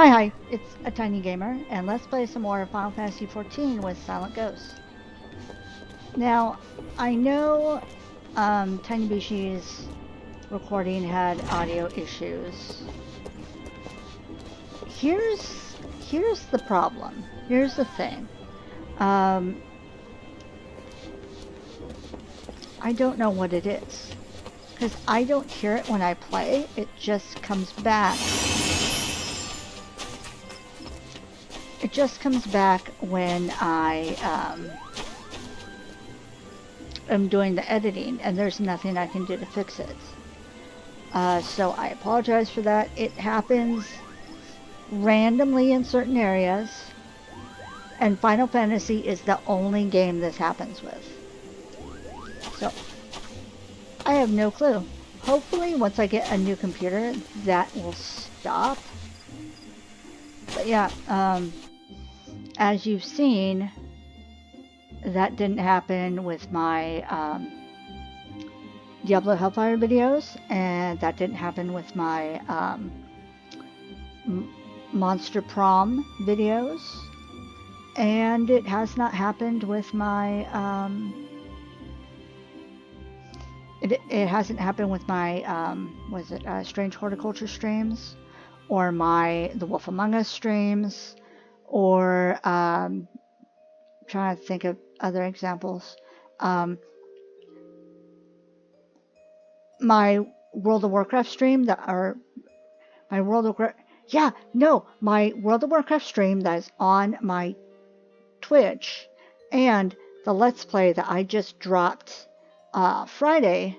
Hi, it's a Tiny Gamer, and let's play some more Final Fantasy XIV with Silent Ghost. Now, I know Tiny Bishi's recording had audio issues. Here's the problem. Here's the thing. I don't know what it is, because I don't hear it when I play. It just comes back. It just comes back when I am doing the editing, and there's nothing I can do to fix it. So I apologize for that. It happens randomly in certain areas, and Final Fantasy is the only game this happens with. So I have no clue. Hopefully once I get a new computer that will stop. But yeah, as you've seen, that didn't happen with my Diablo Hellfire videos, and that didn't happen with my Monster Prom videos, and it has not happened with my it hasn't happened with my Strange Horticulture streams, or the Wolf Among Us streams, or trying to think of other examples. My World of Warcraft stream my World of Warcraft stream that is on my Twitch, and the Let's Play that I just dropped Friday.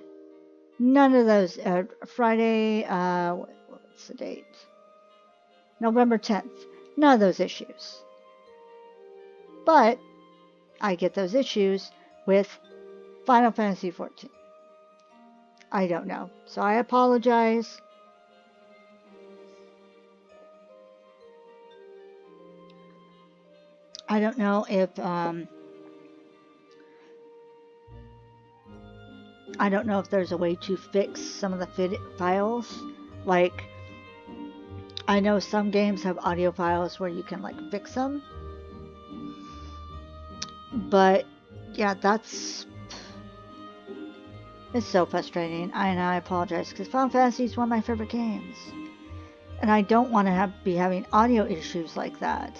None of those Friday. What's the date? November 10th. None of those issues. But I get those issues with Final Fantasy XIV. I don't know. So I apologize. I don't know if there's a way to fix some of the files. Like, I know some games have audio files where you can fix them. But yeah, it's so frustrating. I apologize, because Final Fantasy is one of my favorite games, and I don't want to be having audio issues like that.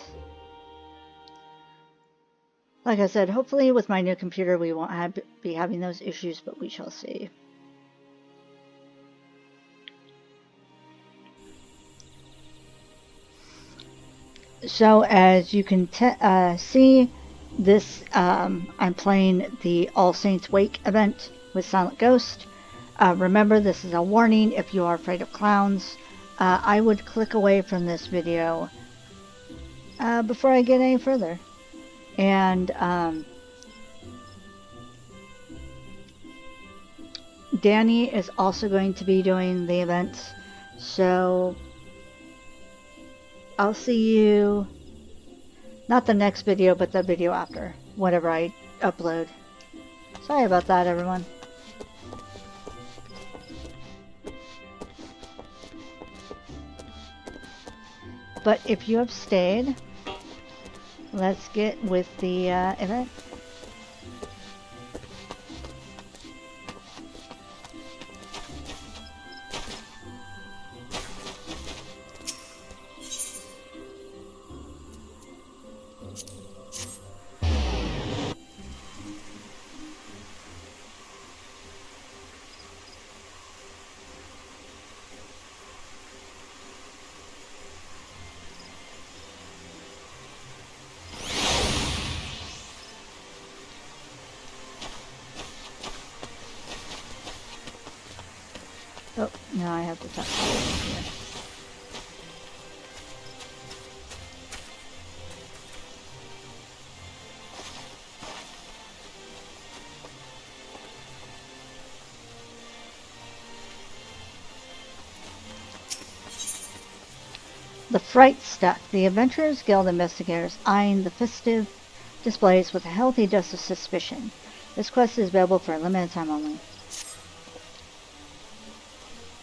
Like I said, hopefully with my new computer we won't be having those issues, but we shall see. So as you can see, this I'm playing the All Saints Wake event with Silent Ghost. Remember, this is a warning if you are afraid of clowns. I would click away from this video before I get any further. And Danny is also going to be doing the event, so I'll see you, not the next video, but the video after, whatever I upload. Sorry about that, everyone. But if you have stayed, let's get with the event. Oh, now I have to touch here. The Fright Stuck. The Adventurers Guild investigators eyeing the festive displays with a healthy dose of suspicion. This quest is available for a limited time only.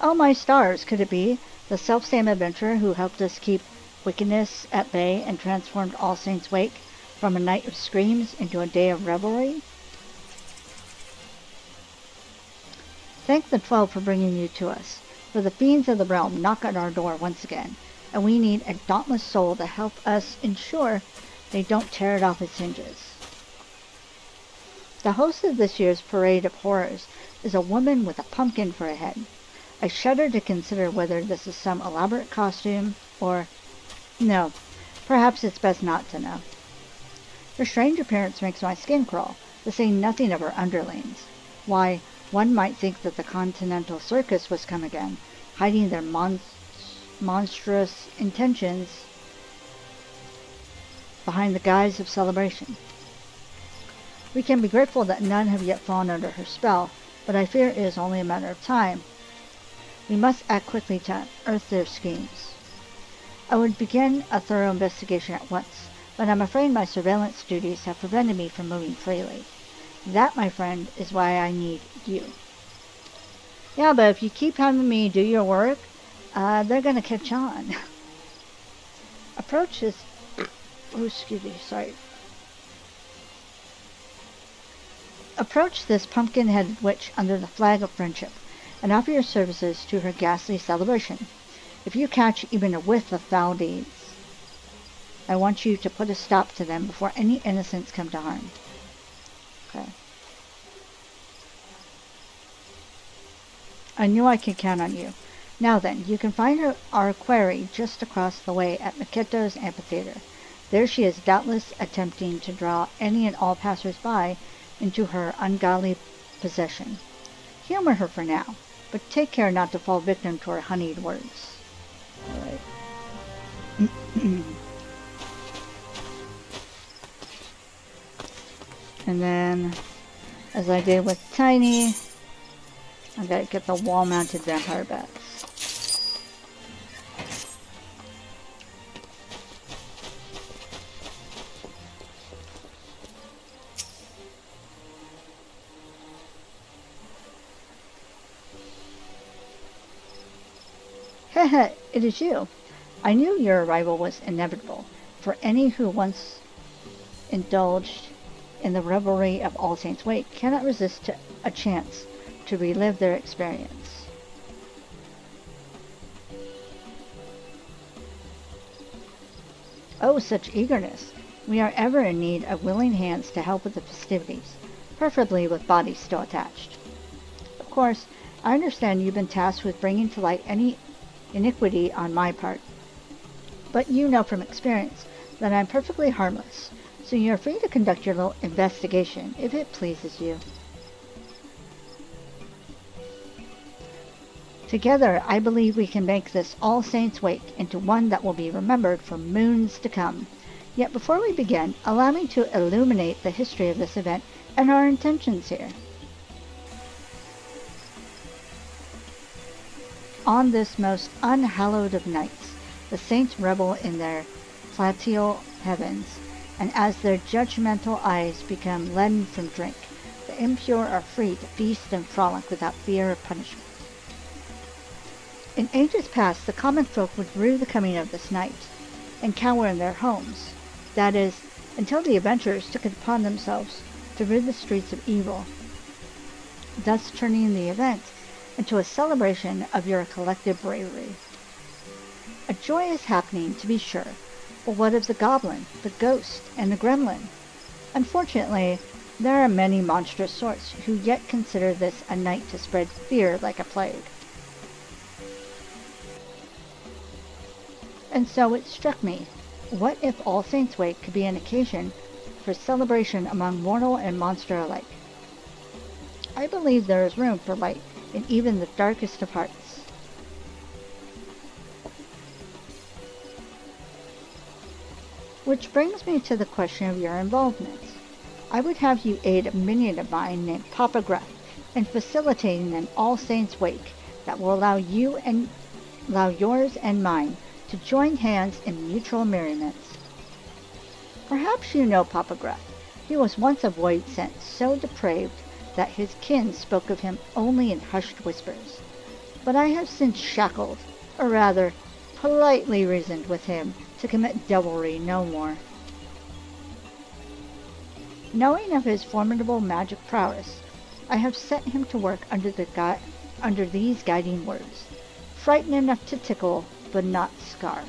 Oh my stars, could it be the self-same adventurer who helped us keep wickedness at bay and transformed All Saints' Wake from a night of screams into a day of revelry? Thank the 12 for bringing you to us, for the fiends of the realm knock at our door once again, and we need a dauntless soul to help us ensure they don't tear it off its hinges. The host of this year's Parade of Horrors is a woman with a pumpkin for a head. I shudder to consider whether this is some elaborate costume, or... No, perhaps it's best not to know. Her strange appearance makes my skin crawl, to say nothing of her underlings. Why, one might think that the Continental Circus was come again, hiding their monstrous intentions behind the guise of celebration. We can be grateful that none have yet fallen under her spell, but I fear it is only a matter of time. We must act quickly to unearth their schemes. I would begin a thorough investigation at once, but I'm afraid my surveillance duties have prevented me from moving freely. That, my friend, is why I need you. Yeah, but if you keep having me do your work, they're going to catch on. Approach this... Oh, excuse me, sorry. Approach this pumpkin-headed witch under the flag of friendship, and offer your services to her ghastly celebration. If you catch even a whiff of foul deeds, I want you to put a stop to them before any innocents come to harm. Okay. I knew I could count on you. Now then, you can find our quarry just across the way at Maketo's amphitheater. There she is doubtless attempting to draw any and all passers-by into her ungodly possession. Humor her for now, but take care not to fall victim to her honeyed words. Alright. And then, as I did with Tiny, I gotta get the wall-mounted vampire bats. Heh, it is you. I knew your arrival was inevitable, for any who once indulged in the revelry of All Saints' Wake cannot resist a chance to relive their experience. Oh, such eagerness! We are ever in need of willing hands to help with the festivities, preferably with bodies still attached. Of course, I understand you've been tasked with bringing to light any iniquity on my part, but you know from experience that I'm perfectly harmless, so you're free to conduct your little investigation if it pleases you. Together, I believe we can make this All Saints' Wake into one that will be remembered for moons to come. Yet before we begin, allow me to illuminate the history of this event and our intentions here. On this most unhallowed of nights, the saints revel in their plateal heavens, and as their judgmental eyes become leaden from drink, the impure are free to feast and frolic without fear of punishment. In ages past, the common folk would rue the coming of this night, and cower in their homes, that is, until the adventurers took it upon themselves to rid the streets of evil, thus turning the event into a celebration of your collective bravery. A joyous happening, to be sure, but what of the goblin, the ghost, and the gremlin? Unfortunately, there are many monstrous sorts who yet consider this a night to spread fear like a plague. And so it struck me, what if All Saints' Wake could be an occasion for celebration among mortal and monster alike? I believe there is room for light in even the darkest of hearts. Which brings me to the question of your involvement. I would have you aid a minion of mine named Papa Gruff in facilitating an All Saints' Wake that will allow yours and mine to join hands in mutual merriments. Perhaps you know Papa Gruff. He was once a void sent so depraved that his kin spoke of him only in hushed whispers. But I have since shackled, or rather, politely reasoned with him to commit devilry no more. Knowing of his formidable magic prowess, I have set him to work under these guiding words. Frighten enough to tickle, but not scar.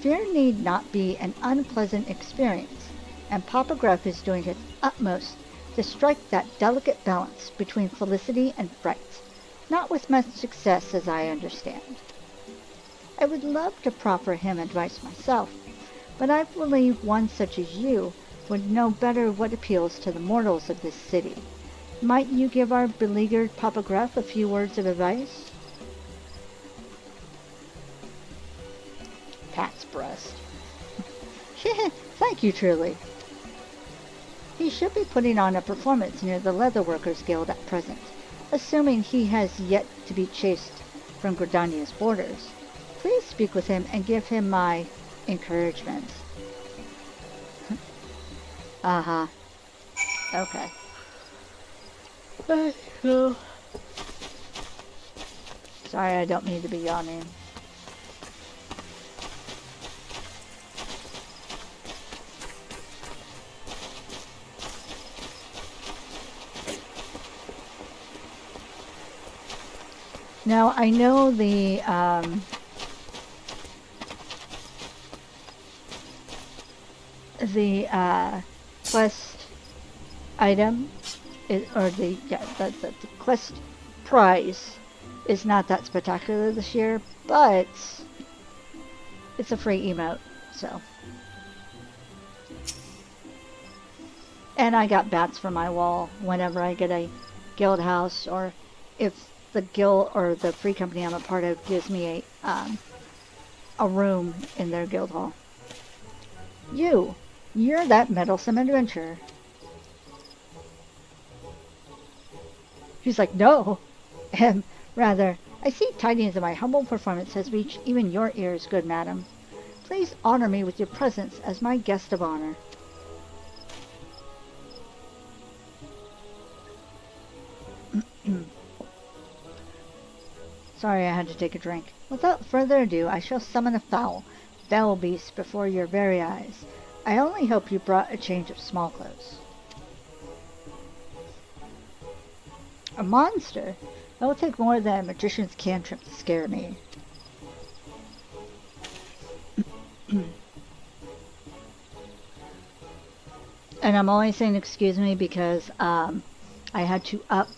Fear need not be an unpleasant experience, and Papa Gruff is doing his utmost to strike that delicate balance between felicity and fright, not with much success as I understand. I would love to proffer him advice myself, but I believe one such as you would know better what appeals to the mortals of this city. Might you give our beleaguered Papa Gruff a few words of advice? Pat's breast. Thank you, truly. He should be putting on a performance near the Leatherworkers Guild at present, assuming he has yet to be chased from Gridania's borders. Please speak with him and give him my encouragement. Uh-huh. Okay. Sorry, I don't mean to be yawning. Now, I know the quest item or the quest prize is not that spectacular this year, but it's a free emote, so. And I got bats for my wall whenever I get a guild house, or if the guild or the free company I'm a part of gives me a room in their guild hall. You're that meddlesome adventurer. She's like, no. Rather, I see tidings that my humble performance has reached even your ears, good madam. Please honor me with your presence as my guest of honor. Sorry, I had to take a drink. Without further ado, I shall summon a fell beast before your very eyes. I only hope you brought a change of small clothes. A monster? That will take more than a magician's cantrip to scare me. And I'm only saying excuse me because I had to up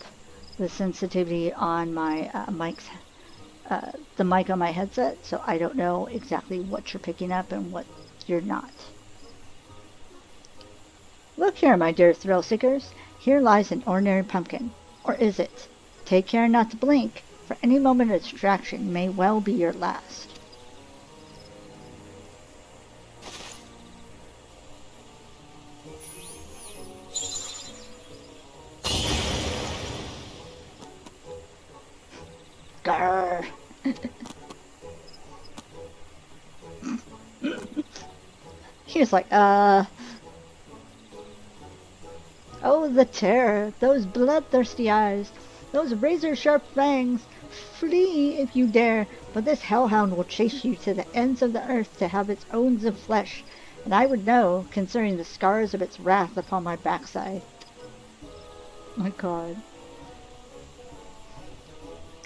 the sensitivity on my the mic on my headset, so I don't know exactly what you're picking up and what you're not. Look here, my dear thrill seekers. Here lies an ordinary pumpkin. Or is it? Take care not to blink, for any moment of distraction may well be your last. Grrr. He was like, Oh, the terror, those bloodthirsty eyes, those razor-sharp fangs. Flee if you dare, but this hellhound will chase you to the ends of the earth to have its owns of flesh, and I would know, concerning the scars of its wrath upon my backside. My God.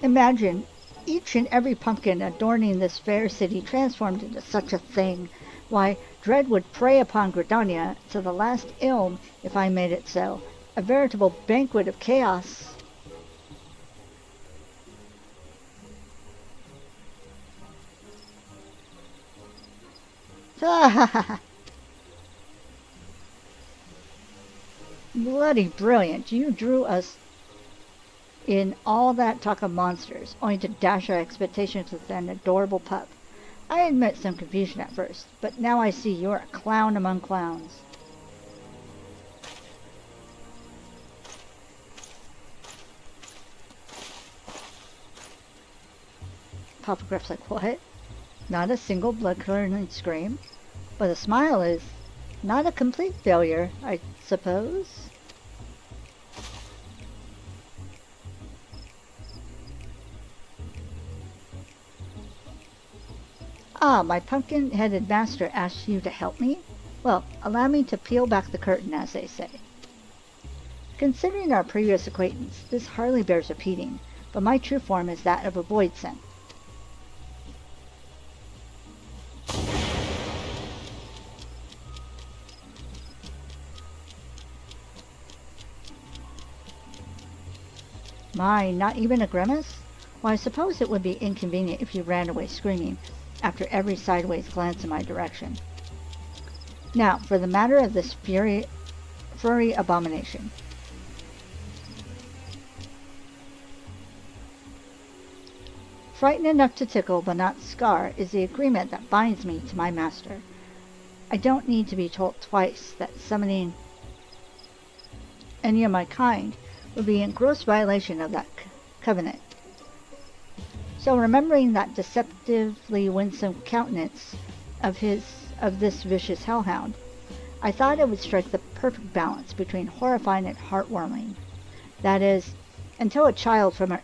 Imagine each and every pumpkin adorning this fair city transformed into such a thing. Why, dread would prey upon Gridania to the last ilm if I made it so. A veritable banquet of chaos. Bloody brilliant. You drew us in all that talk of monsters, only to dash our expectations with an adorable pup. I admit some confusion at first, but now I see you're a clown among clowns. Papa Griff's like, what? Not a single blood-curdling scream? But the smile is not a complete failure, I suppose? Ah, my pumpkin-headed master asked you to help me? Well, allow me to peel back the curtain, as they say. Considering our previous acquaintance, this hardly bears repeating, but my true form is that of a Voidson. My, not even a grimace? Well, I suppose it would be inconvenient if you ran away screaming after every sideways glance in my direction. Now, for the matter of this furry abomination. Frightened enough to tickle but not scar is the agreement that binds me to my master. I don't need to be told twice that summoning any of my kind would be in gross violation of that covenant. So remembering that deceptively winsome countenance of this vicious hellhound, I thought it would strike the perfect balance between horrifying and heartwarming. That is, until a child at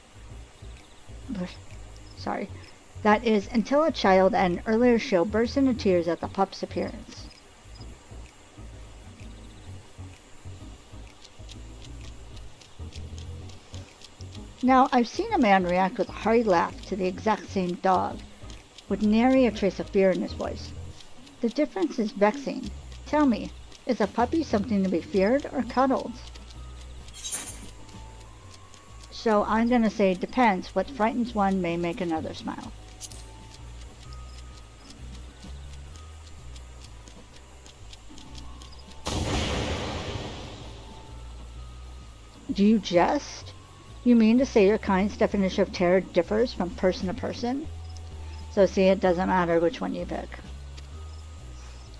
an earlier show burst into tears at the pup's appearance. Now, I've seen a man react with a hearty laugh to the exact same dog, with nary a trace of fear in his voice. The difference is vexing. Tell me, is a puppy something to be feared or cuddled? So I'm going to say depends. What frightens one may make another smile. Do you jest? You mean to say your kind's definition of terror differs from person to person? So see, it doesn't matter which one you pick.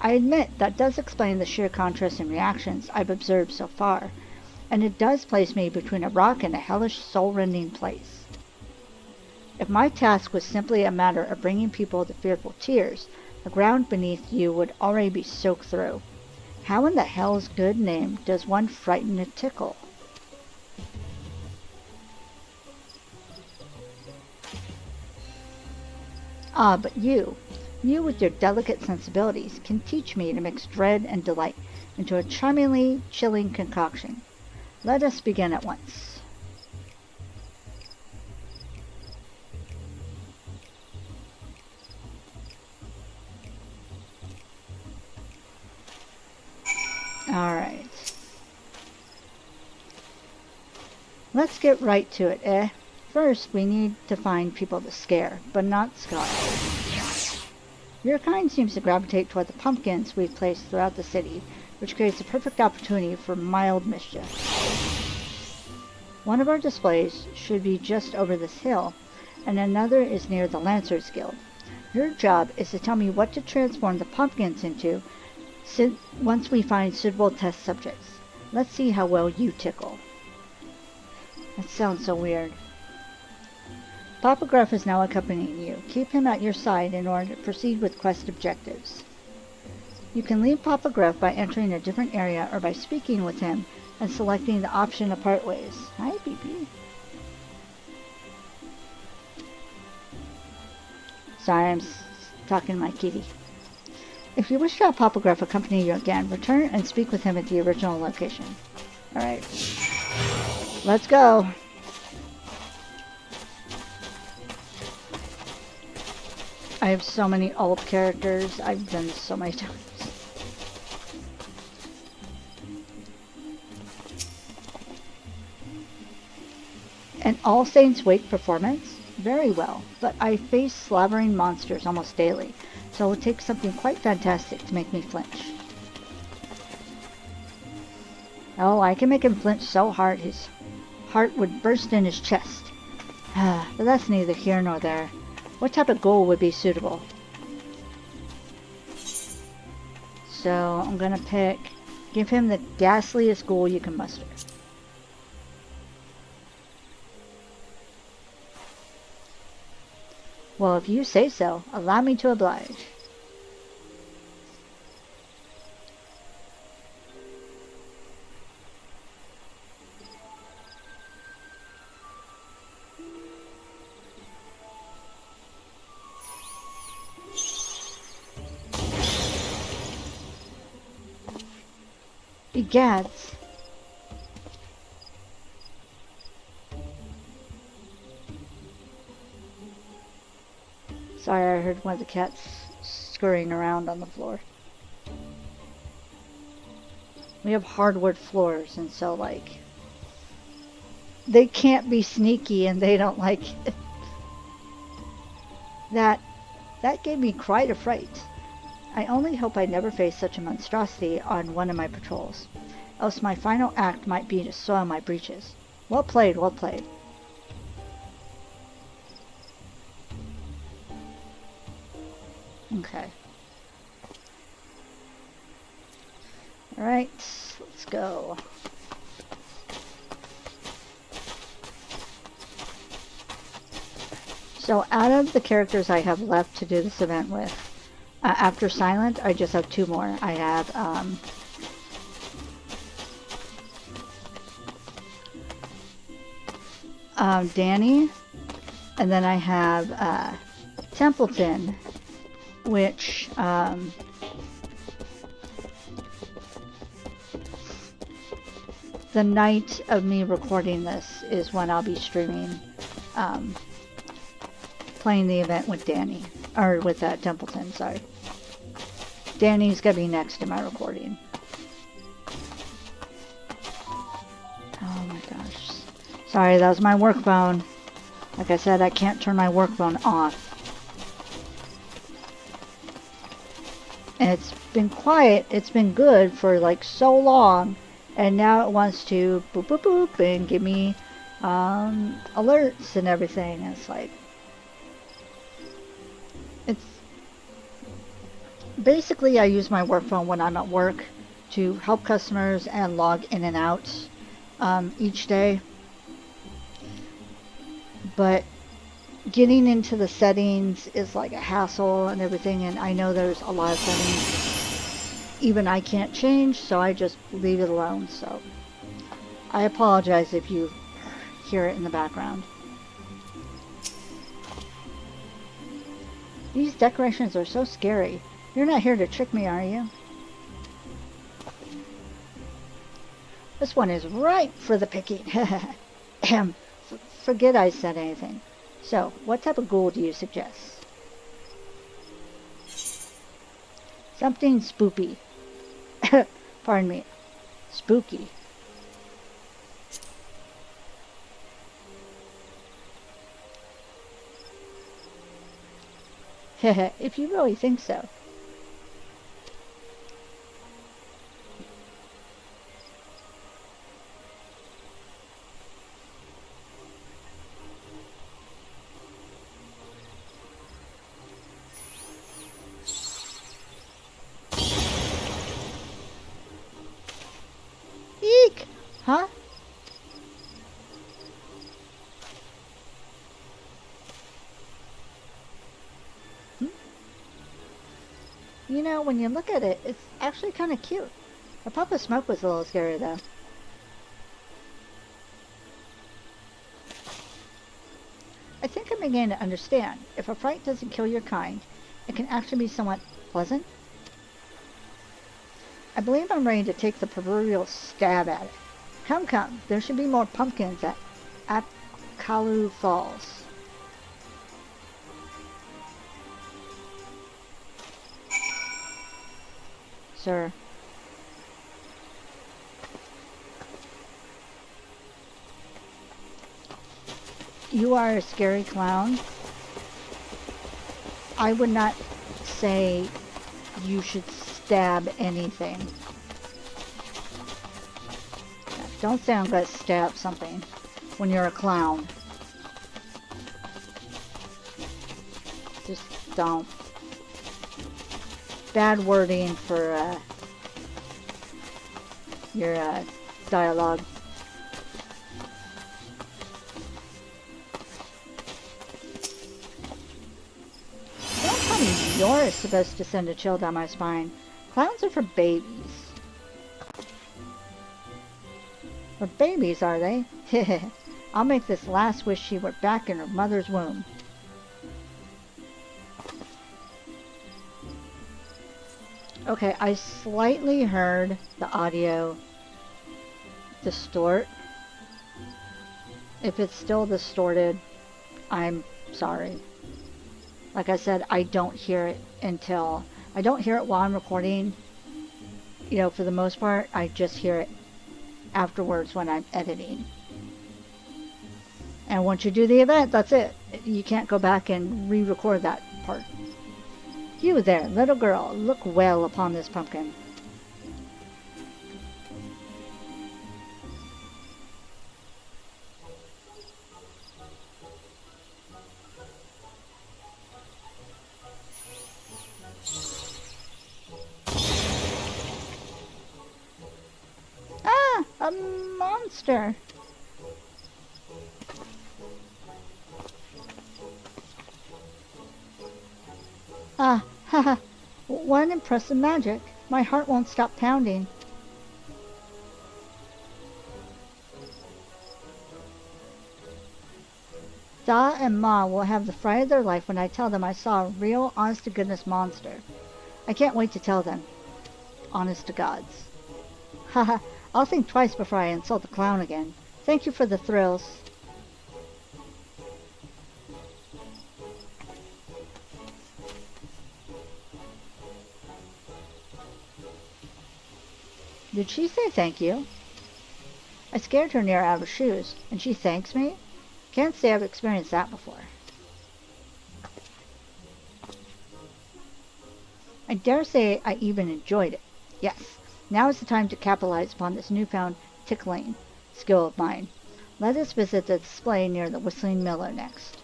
I admit that does explain the sheer contrast in reactions I've observed so far, and it does place me between a rock and a hellish, soul-rending place. If my task was simply a matter of bringing people to fearful tears, the ground beneath you would already be soaked through. How in the hell's good name does one frighten a tickle? Ah, but you with your delicate sensibilities, can teach me to mix dread and delight into a charmingly chilling concoction. Let us begin at once. Alright. Let's get right to it, eh? First, we need to find people to scare, but not scar. Your kind seems to gravitate toward the pumpkins we've placed throughout the city, which creates a perfect opportunity for mild mischief. One of our displays should be just over this hill, and another is near the Lancers Guild. Your job is to tell me what to transform the pumpkins into once we find suitable test subjects. Let's see how well you tickle. That sounds so weird. Popograph is now accompanying you. Keep him at your side in order to proceed with quest objectives. You can leave Popograph by entering a different area or by speaking with him and selecting the option to part ways. Hi, BB. Sorry, I'm talking to my kitty. If you wish to have Popograph accompany you again, return and speak with him at the original location. Alright. Let's go. I have so many alt characters. I've done this so many times. An All Saints Wake performance? Very well, but I face slavering monsters almost daily, so it would take something quite fantastic to make me flinch. Oh, I can make him flinch so hard his heart would burst in his chest. But that's neither here nor there. What type of ghoul would be suitable? So I'm gonna give him the ghastliest ghoul you can muster. Well, if you say so, allow me to oblige. Egads. Sorry, I heard one of the cats scurrying around on the floor. We have hardwood floors, and so, like, they can't be sneaky, and they don't like it. That gave me quite a fright. I only hope I never face such a monstrosity on one of my patrols, else my final act might be to soil my breeches. Well played, well played. Okay. Alright, let's go. So out of the characters I have left to do this event with, after Silent, I just have two more. I have Danny, and then I have Templeton, which the night of me recording this is when I'll be streaming, playing the event with Danny, or with Templeton, sorry. Danny's gonna be next in my recording. Oh my gosh. Sorry, that was my work phone. Like I said, I can't turn my work phone off. And it's been quiet, it's been good for like so long, and now it wants to boop boop boop and give me alerts and everything. And it's like, it's basically, I use my work phone when I'm at work to help customers and log in and out each day. But getting into the settings is like a hassle and everything, and I know there's a lot of settings even I can't change, so I just leave it alone. So I apologize if you hear it in the background. These decorations are so scary. You're not here to trick me, are you? This one is ripe for the picking. Forget I said anything. So, what type of ghoul do you suggest? Something spoopy. Pardon me. Spooky. If you really think so. Eek! Huh? You know, when you look at it, it's actually kind of cute. The puff of smoke was a little scary, though. I think I'm beginning to understand. If a fright doesn't kill your kind, it can actually be somewhat pleasant. I believe I'm ready to take the proverbial stab at it. Come, come, there should be more pumpkins at Apkalu Falls. Sir. You are a scary clown. I would not say you should stab anything. Don't say I'm going to stab something when you're a clown. Just don't. Bad wording for your dialogue. Don't tell me you're supposed to send a chill down my spine. Clowns are for babies. For babies, are they? I'll make this last wish she were back in her mother's womb. Okay, I slightly heard the audio distort. If it's still distorted, I'm sorry. Like I said, I don't hear it while I'm recording. You know, for the most part, I just hear it afterwards when I'm editing. And once you do the event, that's it. You can't go back and re-record that part. You there, little girl, look well upon this pumpkin. Ah, a monster. Ah, haha, what impressive magic. My heart won't stop pounding. Da and Ma will have the fright of their life when I tell them I saw a real, honest-to-goodness monster. I can't wait to tell them. Honest to gods. Haha, I'll think twice before I insult the clown again. Thank you for the thrills. Did she say thank you? I scared her near out of her shoes, and she thanks me? Can't say I've experienced that before. I dare say I even enjoyed it. Yes, now is the time to capitalize upon this newfound tickling skill of mine. Let us visit the display near the Whistling Miller next.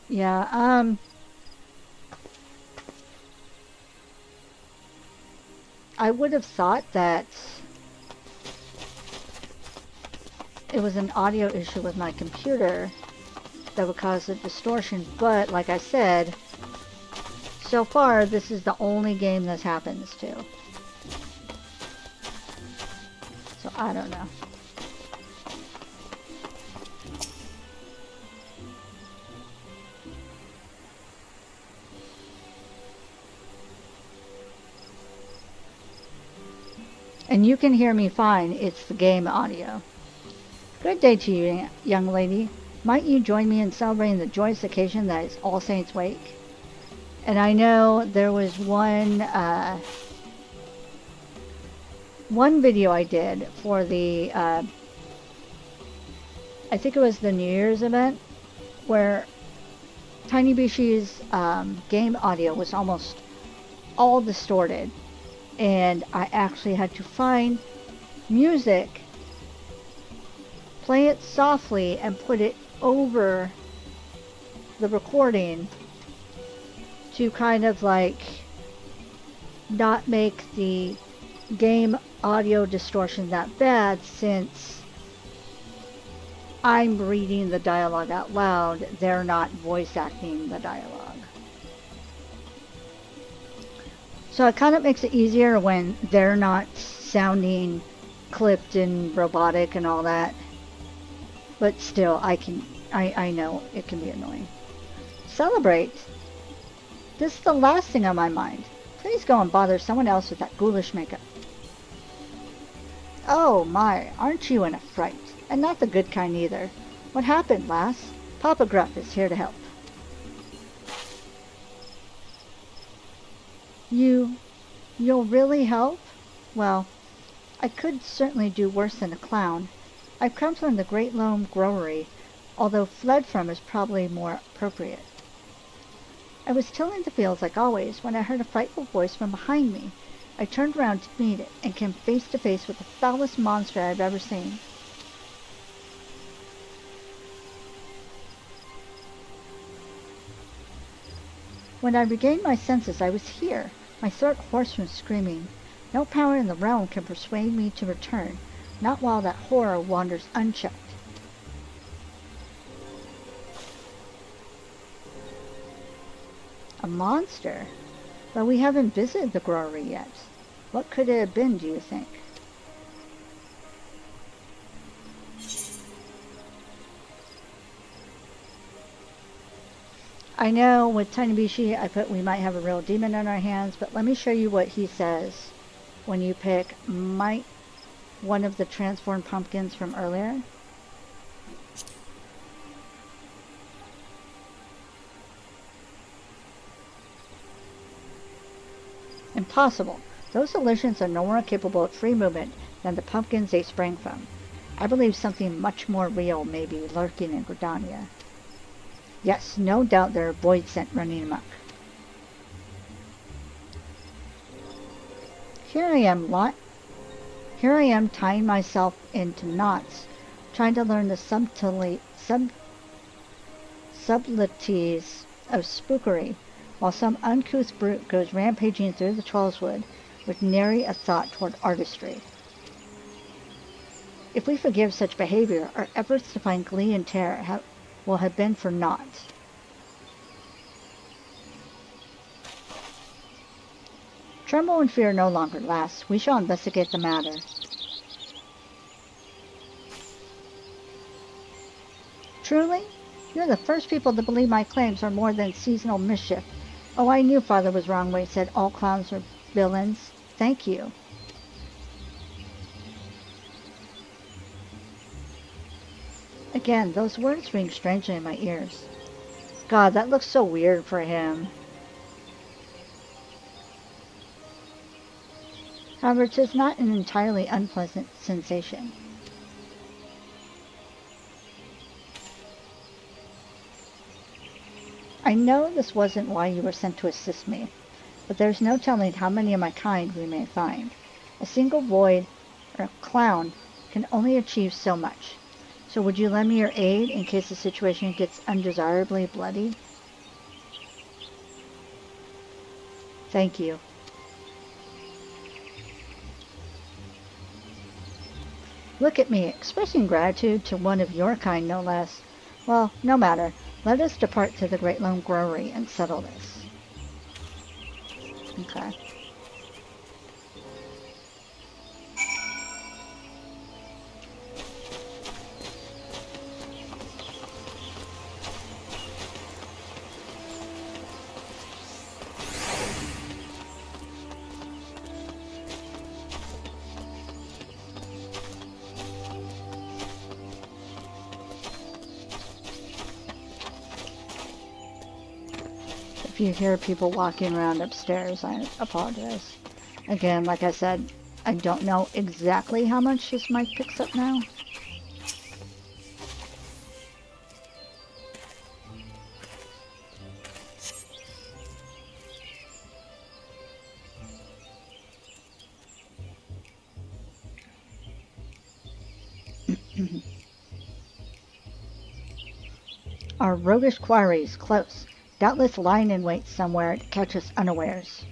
Yeah, I would have thought that it was an audio issue with my computer that would cause the distortion, but like I said, so far this is the only game this happens to. So I don't know. And you can hear me fine, it's the game audio. Good day to you, young lady. Might you join me in celebrating the joyous occasion that is All Saints' Wake? And I know there was one video I did for the, I think it was the New Year's event, where Tiny Bishi's game audio was almost all distorted. And I actually had to find music, play it softly, and put it over the recording to kind of like not make the game audio distortion that bad, since I'm reading the dialogue out loud, they're not voice acting the dialogue. So it kind of makes it easier when they're not sounding clipped and robotic and all that. But still, I know it can be annoying. Celebrate! This is the last thing on my mind. Please go and bother someone else with that ghoulish makeup. Oh my, aren't you in a fright? And not the good kind either. What happened, lass? Papa Gruff is here to help. You'll really help? Well, I could certainly do worse than a clown. I've come from the Great Loam Growery, although fled from is probably more appropriate. I was tilling the fields like always when I heard a frightful voice from behind me. I turned around to meet it and came face to face with the foulest monster I've ever seen. When I regained my senses, I was here, my throat hoarse from screaming. No power in the realm can persuade me to return, not while that horror wanders unchecked. A monster? But we haven't visited the growery yet. What could it have been, do you think? I know with Tanibishi I put we might have a real demon on our hands, but let me show you what he says when you pick one of the transformed pumpkins from earlier. Impossible. Those illusions are no more capable of free movement than the pumpkins they sprang from. I believe something much more real may be lurking in Gridania. Yes, no doubt there are void scent running amok. Here I am tying myself into knots, trying to learn the subtleties of spookery, while some uncouth brute goes rampaging through the Trollswood with nary a thought toward artistry. If we forgive such behavior, our efforts to find glee and terror will have been for naught. Tremble and fear no longer, lass. We shall investigate the matter. Truly? You're the first people to believe my claims are more than seasonal mischief. Oh, I knew Father was wrong when he said all clowns are villains. Thank you. Again, those words ring strangely in my ears. God, that looks so weird for him. However, it is not an entirely unpleasant sensation. I know this wasn't why you were sent to assist me, but there's no telling how many of my kind we may find. A single void or clown can only achieve so much. So would you lend me your aid in case the situation gets undesirably bloody? Thank you. Look at me, expressing gratitude to one of your kind, no less. Well, no matter. Let us depart to the Great Lone Brewery and settle this. Okay. If you hear people walking around upstairs, I apologize. Again, like I said, I don't know exactly how much this mic picks up now. Our roguish quarries close, doubtless lying in wait somewhere to catch us unawares.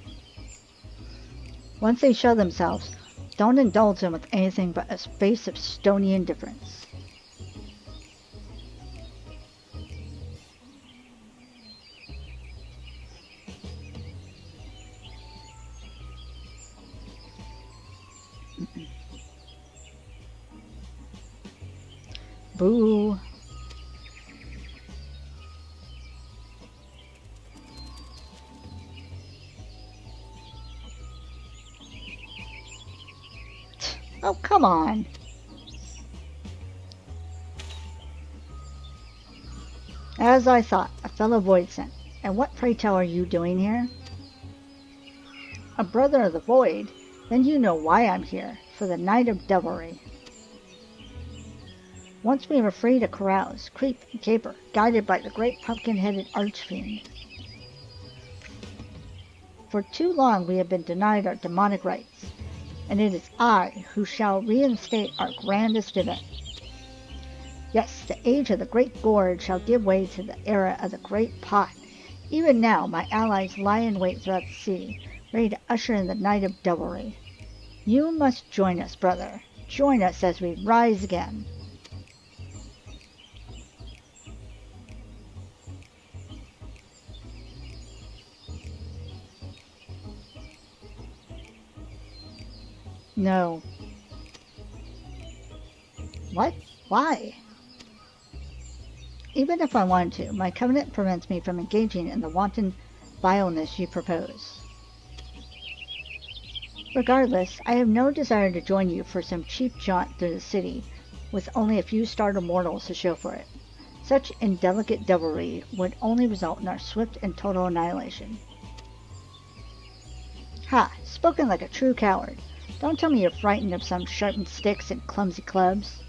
Once they show themselves, don't indulge them with anything but a face of stony indifference. Boo. Oh, come on. As I thought, a fellow void sent. And what, pray tell, are you doing here? A brother of the void? Then you know why I'm here, for the night of devilry. Once we were free to carouse, creep, and caper, guided by the great pumpkin-headed archfiend. For too long we have been denied our demonic rights, and it is I who shall reinstate our grandest event. Yes, the age of the great gorge shall give way to the era of the great pot. Even now my allies lie in wait throughout the city, ready to usher in the night of devilry. You must join us, brother. Join us as we rise again. No. What? Why? Even if I wanted to, my covenant prevents me from engaging in the wanton vileness you propose. Regardless, I have no desire to join you for some cheap jaunt through the city, with only a few startled mortals to show for it. Such indelicate devilry would only result in our swift and total annihilation. Ha! Spoken like a true coward. Don't tell me you're frightened of some sharpened sticks and clumsy clubs.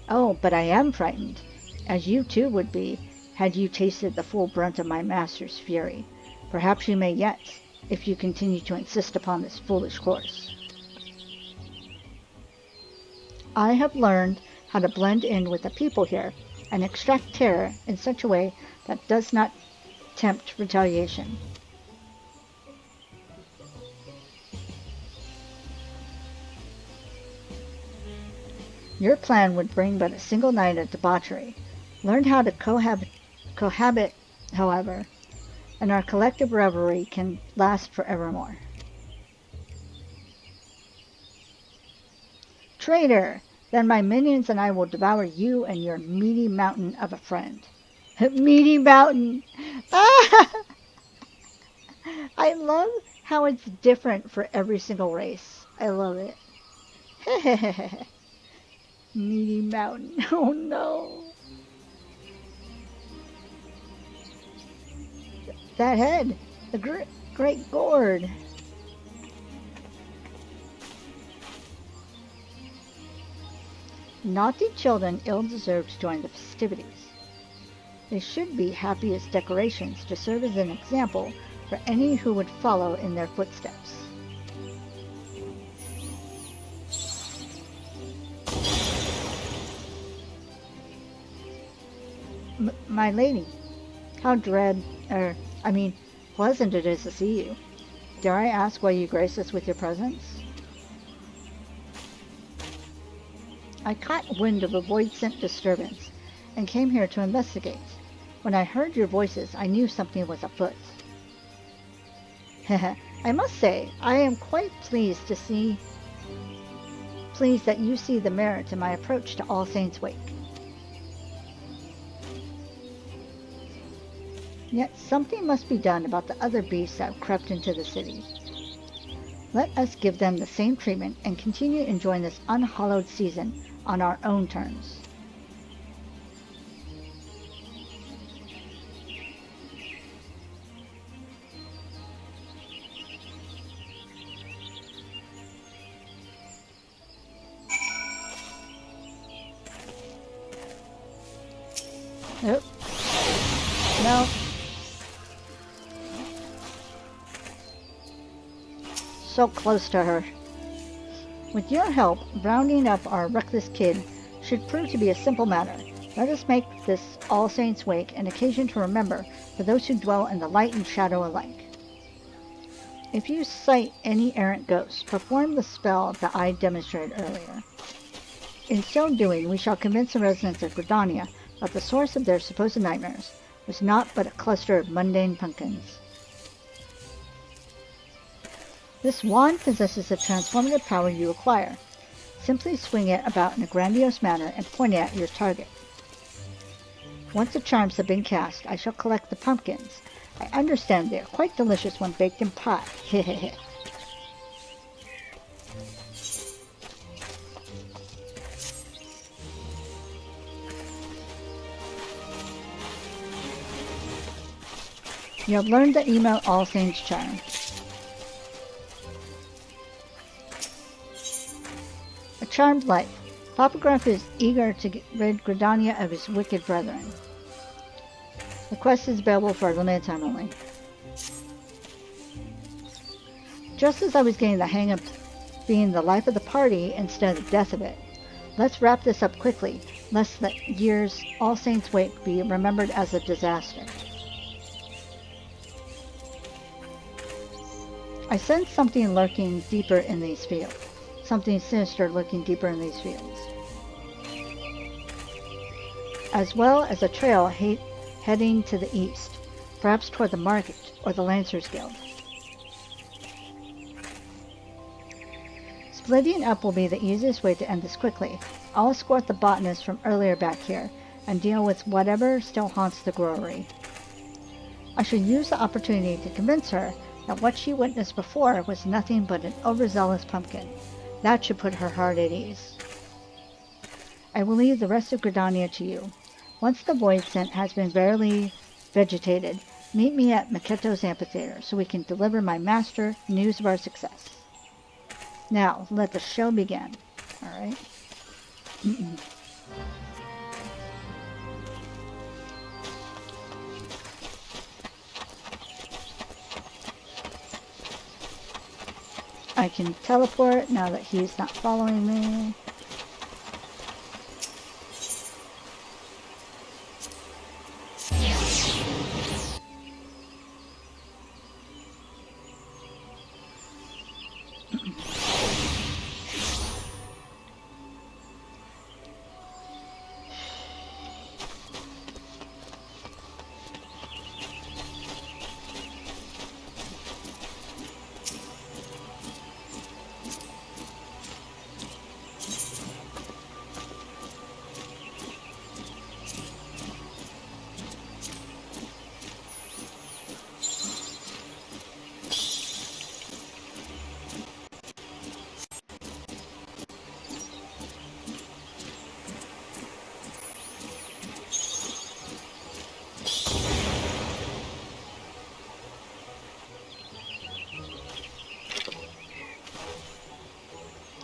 Oh, but I am frightened, as you too would be, had you tasted the full brunt of my master's fury. Perhaps you may yet, if you continue to insist upon this foolish course. I have learned how to blend in with the people here and extract terror in such a way that does not tempt retaliation. Your plan would bring but a single night of debauchery. Learn how to cohabit, however, and our collective revelry can last forevermore. Traitor! Then my minions and I will devour you and your meaty mountain of a friend. Meaty mountain! Ah! I love how it's different for every single race. I love it. Meaty mountain. Oh no. That head. The great gourd. Naughty children ill deserve to join the festivities. They should be happy as decorations to serve as an example for any who would follow in their footsteps. My lady, how pleasant it is to see you. Dare I ask why you grace us with your presence? I caught wind of a void-sent disturbance and came here to investigate. When I heard your voices, I knew something was afoot. I must say, I am quite pleased that you see the merit in my approach to All Saints' Wake. Yet something must be done about the other beasts that have crept into the city. Let us give them the same treatment and continue enjoying this unhallowed season on our own terms. Nope. No. So close to her. With your help, rounding up our reckless kid should prove to be a simple matter. Let us make this All Saints' Wake an occasion to remember for those who dwell in the light and shadow alike. If you sight any errant ghosts, perform the spell that I demonstrated earlier. In so doing, we shall convince the residents of Gridania that the source of their supposed nightmares was not but a cluster of mundane pumpkins. This wand possesses the transformative power you acquire. Simply swing it about in a grandiose manner and point it at your target. Once the charms have been cast, I shall collect the pumpkins. I understand they are quite delicious when baked in pie. Hehehe. You have learned the email All Saints charm. A charmed life. Papograph is eager to rid Gridania of his wicked brethren. The quest is available for a limited time only. Just as I was getting the hang of being the life of the party instead of the death of it, let's wrap this up quickly, lest the year's All Saints' Wake be remembered as a disaster. I sense something lurking deeper in these fields. Something sinister lurking deeper in these fields. As well as a trail heading to the east, perhaps toward the market or the Lancers Guild. Splitting up will be the easiest way to end this quickly. I'll escort the botanist from earlier back here, and deal with whatever still haunts the grocery. I should use the opportunity to convince her that what she witnessed before was nothing but an overzealous pumpkin. That should put her heart at ease. I will leave the rest of Gridania to you. Once the void scent has been barely vegetated, meet me at Maketo's amphitheater so we can deliver my master news of our success. Now, let the show begin. Alright. I can teleport now that he's not following me.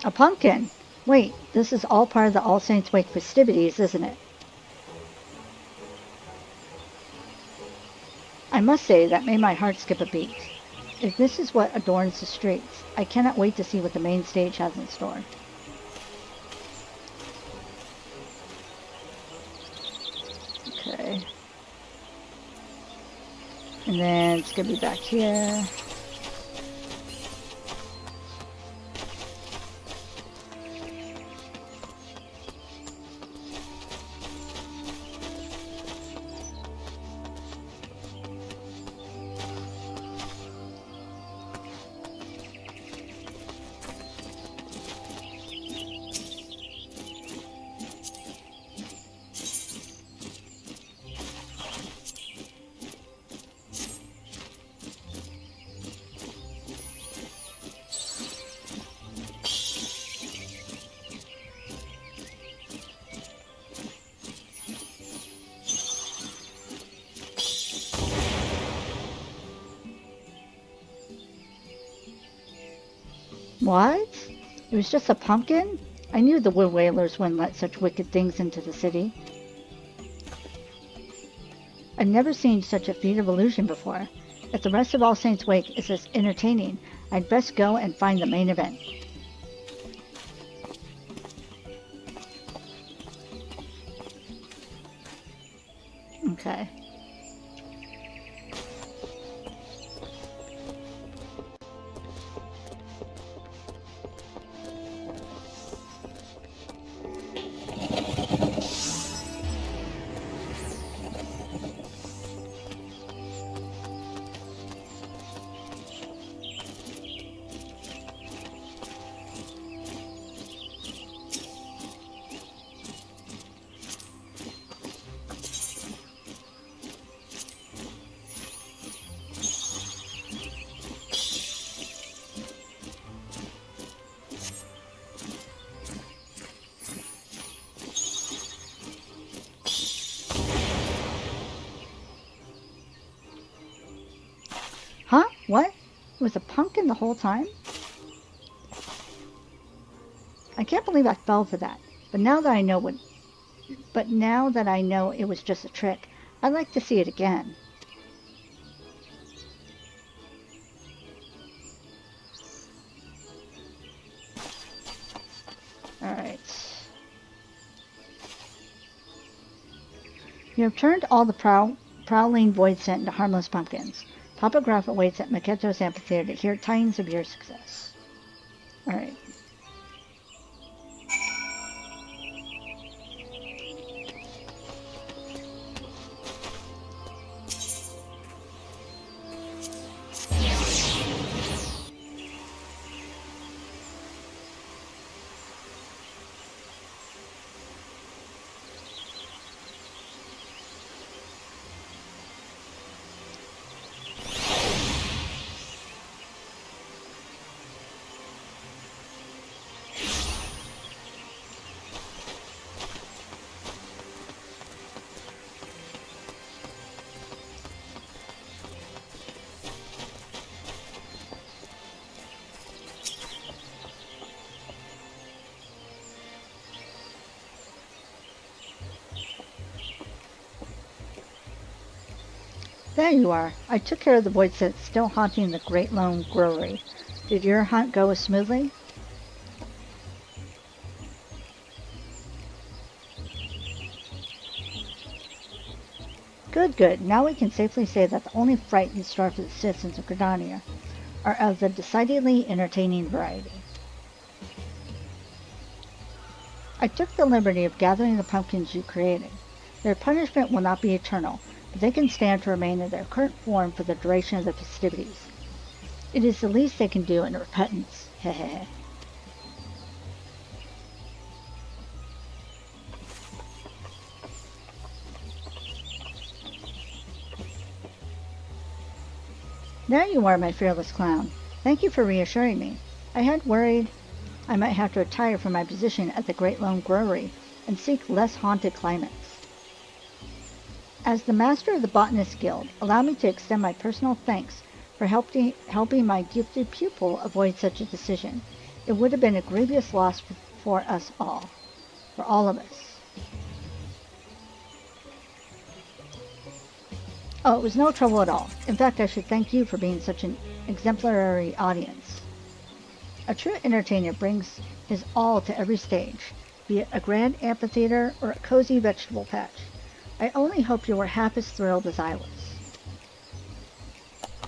A pumpkin! Wait, this is all part of the All Saints' Wake festivities, isn't it? I must say that made my heart skip a beat. If this is what adorns the streets, I cannot wait to see what the main stage has in store. Okay. And then it's gonna be back here. What? It was just a pumpkin? I knew the Wood Whalers wouldn't let such wicked things into the city. I've never seen such a feat of illusion before. If the rest of All Saints' Wake is as entertaining, I'd best go and find the main event. Okay. Huh? What? It was a pumpkin the whole time? I can't believe I fell for that. But now that I know it was just a trick, I'd like to see it again. Alright. You have turned all the prowling void scent into harmless pumpkins. Topograph awaits at Maketo's amphitheater to hear tidings of your success. Alright. There you are. I took care of the voids that's still haunting the Great Lone Brewery. Did your hunt go as smoothly? Good, good. Now we can safely say that the only fright in store for the citizens of Gridania are of the decidedly entertaining variety. I took the liberty of gathering the pumpkins you created. Their punishment will not be eternal, but they can stand to remain in their current form for the duration of the festivities. It is the least they can do in repentance. Hehe. There you are, my fearless clown. Thank you for reassuring me. I had worried I might have to retire from my position at the Great Lone Brewery and seek less haunted climates. As the master of the Botanist Guild, allow me to extend my personal thanks for helping my gifted pupil avoid such a decision. It would have been a grievous loss for us all. For all of us. Oh, it was no trouble at all. In fact, I should thank you for being such an exemplary audience. A true entertainer brings his all to every stage, be it a grand amphitheater or a cozy vegetable patch. I only hope you were half as thrilled as I was.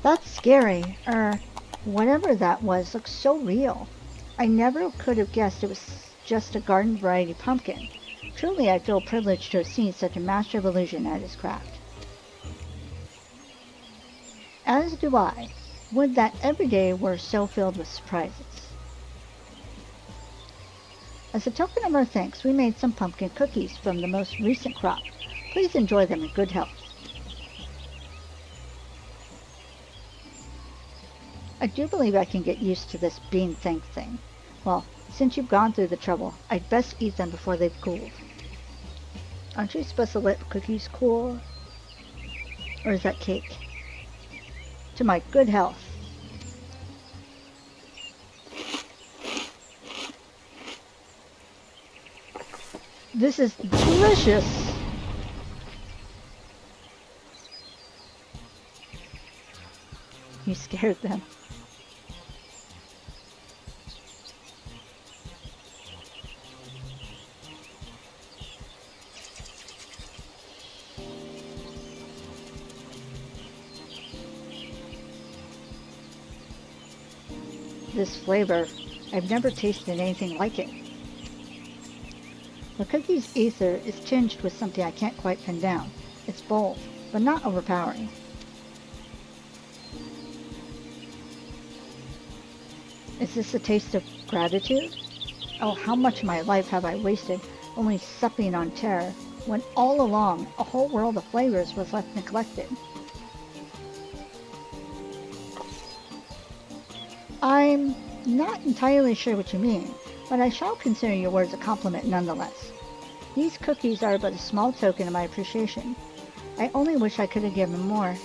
That's scary. Whatever that was looks so real. I never could have guessed it was just a garden variety pumpkin. Truly, I feel privileged to have seen such a master of illusion at his craft. As do I. Would that every day were so filled with surprises. As a token of our thanks, we made some pumpkin cookies from the most recent crop. Please enjoy them in good health. I do believe I can get used to this bean thank thing. Well, since you've gone through the trouble, I'd best eat them before they've cooled. Aren't you supposed to let cookies cool? Or is that cake? To my good health. This is delicious. You scared them. This flavor, I've never tasted anything like it. The cookie's ether is tinged with something I can't quite pin down. It's bold, but not overpowering. Is this a taste of gratitude? Oh, how much of my life have I wasted only supping on terror, when all along a whole world of flavors was left neglected. I'm not entirely sure what you mean, but I shall consider your words a compliment nonetheless. These cookies are but a small token of my appreciation. I only wish I could have given more.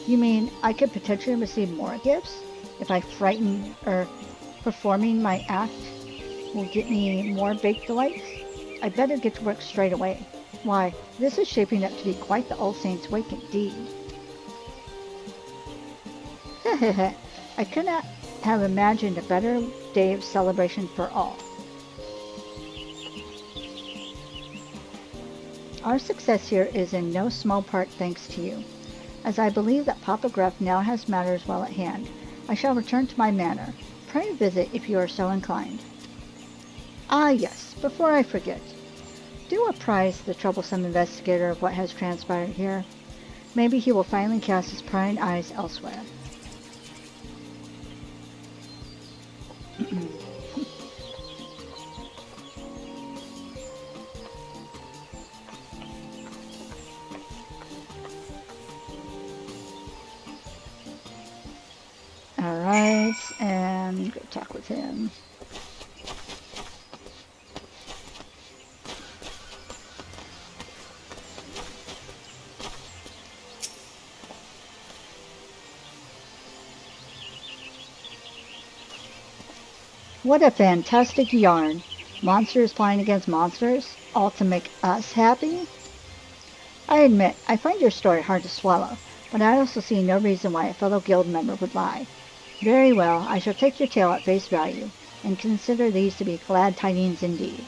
You mean I could potentially receive more gifts if I frighten or performing my act will get me more baked delights? I better get to work straight away. Why, this is shaping up to be quite the All Saints' Wake indeed. I could not have imagined a better day of celebration for all. Our success here is in no small part thanks to you. As I believe that Papa Gruff now has matters well at hand, I shall return to my manor. Pray visit if you are so inclined. Ah yes, before I forget, do apprise the troublesome investigator of what has transpired here. Maybe he will finally cast his prying eyes elsewhere. Alright, and go talk with him. What a fantastic yarn. Monsters flying against monsters, all to make us happy? I admit, I find your story hard to swallow, but I also see no reason why a fellow guild member would lie. Very well, I shall take your tale at face value, and consider these to be glad tidings indeed.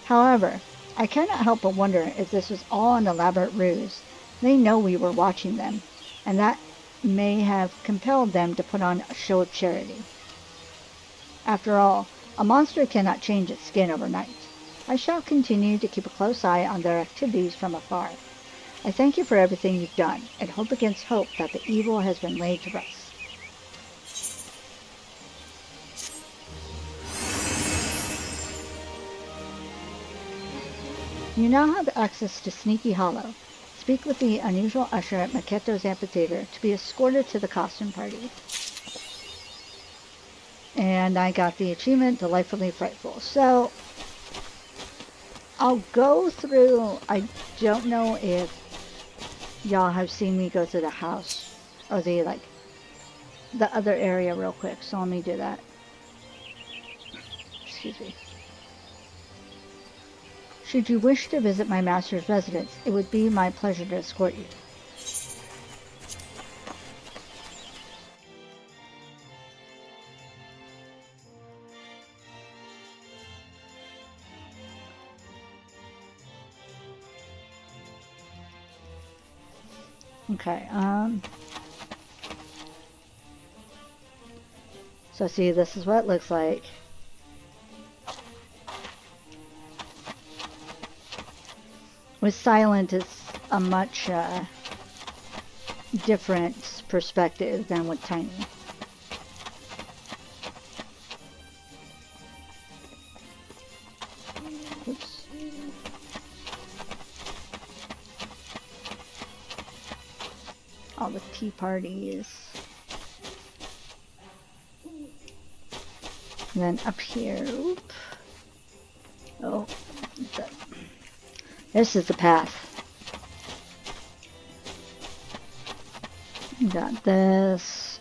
However, I cannot help but wonder if this was all an elaborate ruse. They know we were watching them, and that may have compelled them to put on a show of charity. After all, a monster cannot change its skin overnight. I shall continue to keep a close eye on their activities from afar. I thank you for everything you've done, and hope against hope that the evil has been laid to rest. You now have access to Sneaky Hollow. Speak with the unusual usher at Maketo's amphitheater to be escorted to the costume party. And I got the achievement, Delightfully Frightful. So, I'll go through, I don't know if y'all have seen me go through the house, or the other area real quick, so let me do that. Excuse me. Should you wish to visit my master's residence, it would be my pleasure to escort you. Okay, so see, this is what it looks like. With Silent, it's a much different perspective than with Tiny. Oops. All the tea parties. And then up here, oop. Oh, this is the path. Got this.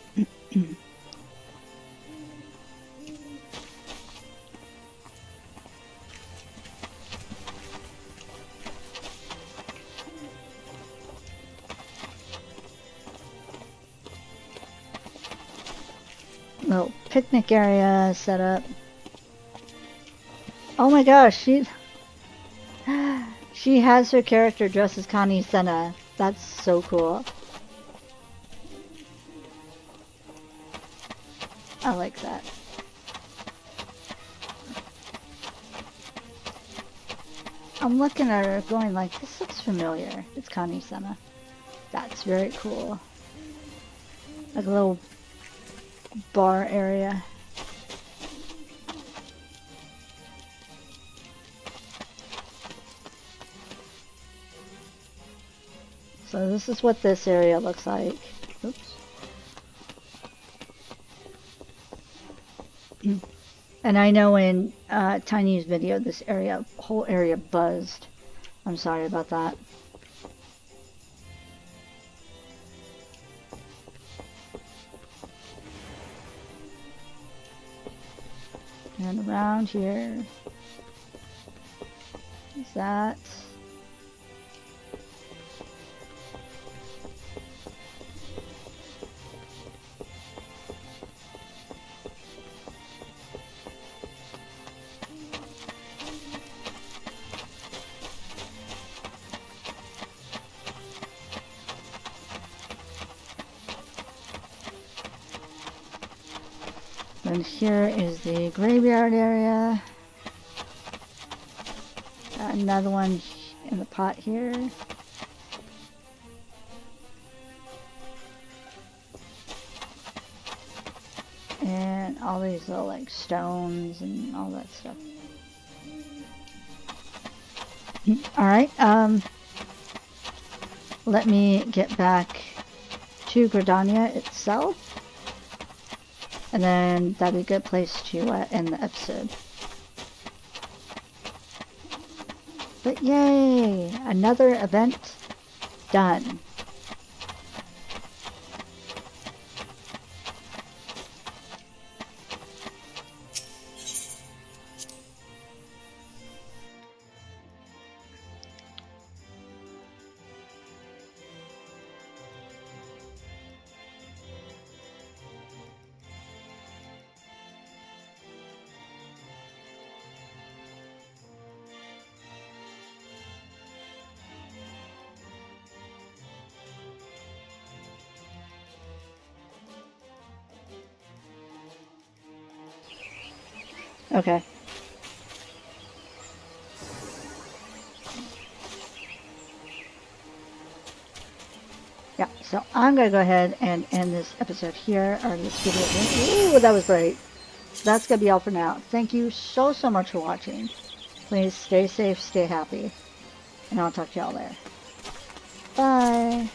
Little picnic area set up. Oh my gosh, she has her character dressed as Connie Senna. That's so cool. I like that. I'm looking at her going like, this looks familiar. It's Connie Senna. That's very cool. Like a little bar area. So this is what this area looks like. Oops. And I know in Tiny's video, this whole area buzzed. I'm sorry about that. And around here is that. And here is the graveyard area. Got another one in the pot here. And all these little like stones and all that stuff. Alright, let me get back to Gridania itself. And then that'd be a good place to end the episode. But yay! Another event done. Okay. Yeah, so I'm going to go ahead and end this episode here, or this video here. Ooh, that was great. That's going to be all for now. Thank you so much for watching. Please stay safe, stay happy, and I'll talk to y'all later. Bye.